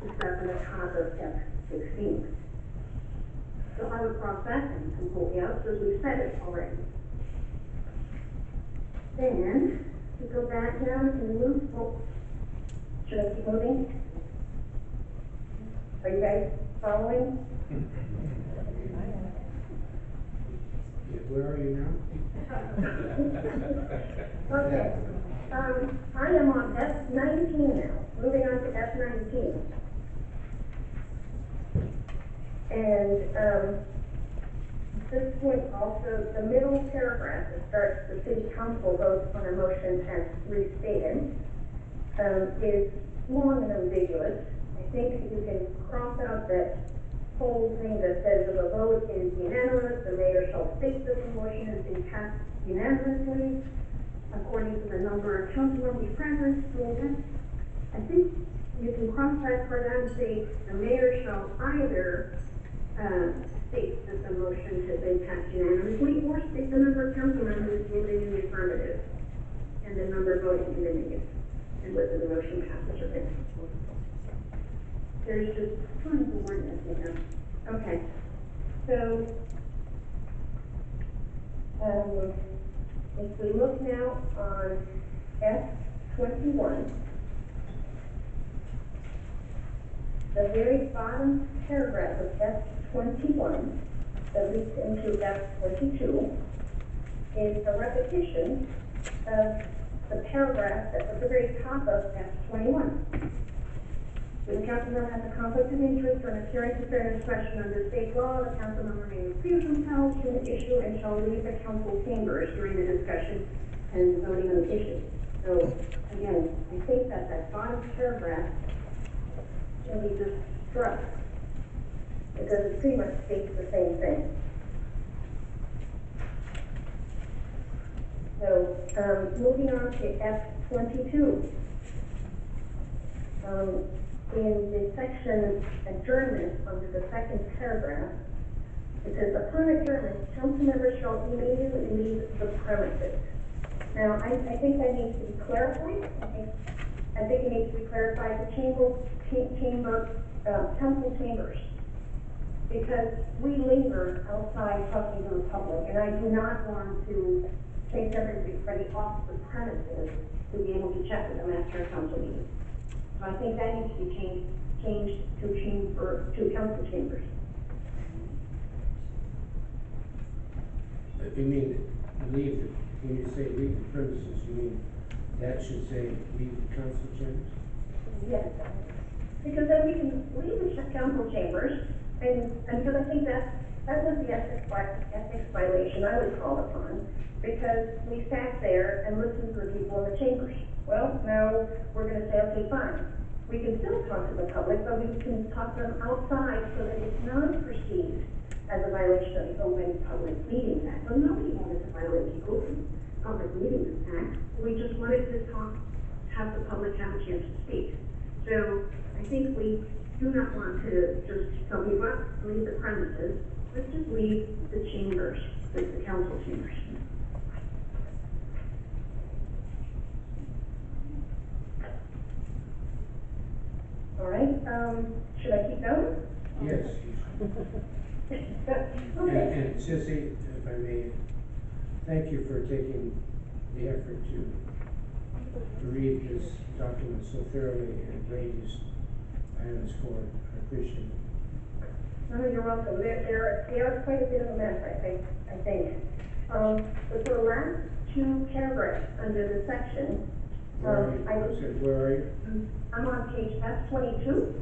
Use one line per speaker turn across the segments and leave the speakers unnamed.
is up in the top of F16. So I would cross that and pull it out, because we said it already. Then, we go back down and move, oh, should I keep moving? Are you guys following?
Yeah, where are you now?
Okay, I am on F19 now, moving on to F19. And, this point also, the middle paragraph that starts, the city council votes on a motion as restated, is long and ambiguous. I think you can cross out that whole thing that says if a vote is unanimous, the mayor shall state that the motion has been passed unanimously, according to the number of council members present. I think you can cross that part out and say the mayor shall either state that the motion has been passed unanimously, or state the number of council members voting in the affirmative, and the number voting in the negative, and whether the motion passes or fails. There's just tons of word missing here. Okay, so, if we look now on F21, the very bottom paragraph of F21 that leads into F22 is a repetition of the paragraph that's at the very top of F21. When the council member has a conflict of interest or an appearance of fairness question under state law, the council member may recuse themselves from the issue and shall leave the council chambers during the discussion and voting on the issue. So, again, I think that bottom paragraph can be just struck, because it pretty much states the same thing. So, moving on to F22. In the section adjournment, under the second paragraph, it says, upon adjournment, council members shall immediately leave the premises. Now, I think that needs to be clarified. I think it needs to be clarified to council chambers, because we linger outside talking to the public, and I do not want to take everybody off the premises to be able to chat with them after a council meeting. So I think that needs to be changed to council chambers.
You mean, when you say leave the premises, you mean that should say leave the council chambers?
Yes, because then we can leave the council chambers, and because I think that was the ethics violation I was called upon, because we sat there and listened to the people in the chambers. Well, now we're going to say, okay, fine. We can still talk to the public, but we can talk to them outside so that it's not perceived as a violation of the Open Public Meetings Act. Well, nobody wanted to violate the Open Public Meetings Act. We just wanted to have the public have a chance to speak. So I think we do not want to just tell people, leave the premises. Let's just leave the chambers, the council chambers. All right, should I keep going?
Yes.
Okay.
And Sissy, if I may, thank you for taking the effort to read this document so thoroughly and lay these items forward. I appreciate it.
No, you're welcome. They are quite a bit of a mess, I think. But the last two paragraphs under the section,
where are you?
I'm on page F22,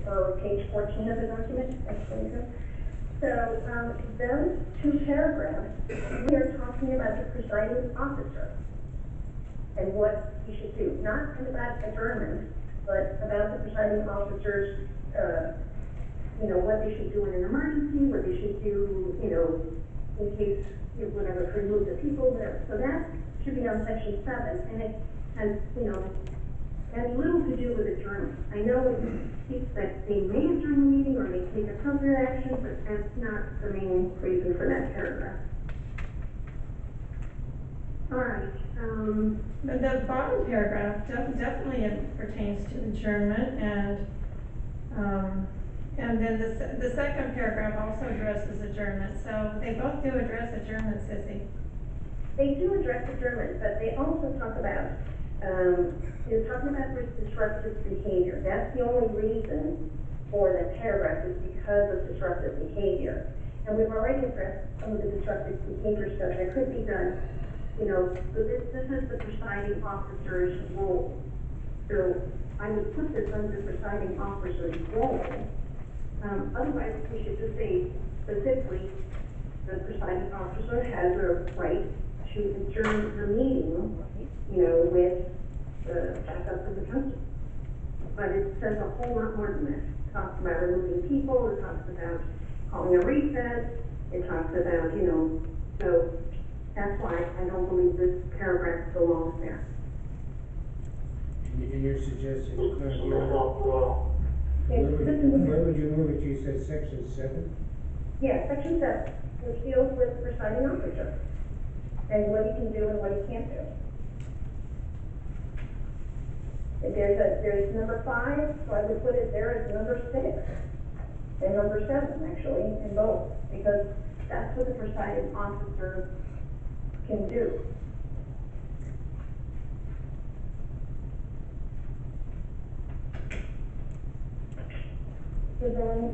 or page 14 of the document, F22. So, those two paragraphs, we are talking about the presiding officer and what he should do. Not about adjournment, but about the presiding officer's, what they should do in an emergency, what they should do, in case, whatever, to remove the people there. So that should be on section 7, and it has, has little to do with adjournment. I know it speaks that they may adjourn the meeting or may take appropriate action, but that's not the main reason for that paragraph. All right.
The bottom paragraph definitely pertains to adjournment, and And then the second paragraph also addresses adjournment, so they both do address adjournment, Sissy.
They do address adjournment, but they also talk about, they're talking about disruptive behavior. That's the only reason for the paragraph is because of disruptive behavior. And we've already addressed some of the disruptive behavior stuff that could be done, you know, so this is the presiding officer's role. So I would put this under presiding officer's role. Otherwise, we should just say specifically, the presiding officer has a right to adjourn the meeting, you know, with the backup of the council. But it says a whole lot more than that. It talks about removing people, it talks about calling a recess, it talks about, you know, so that's why I don't believe this paragraph belongs there.
And you're suggesting it's not here?
Okay,
Where would you move it? You said section 7?
Yeah, section 7, which deals with the presiding officer and what he can do and what he can't do. And there's number 5, so I would put it there as number 6 and number 7 actually in both, because that's what the presiding officer can do. So then,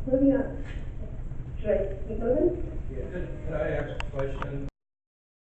moving on. Should I keep moving?
Yeah.
Could I ask a question?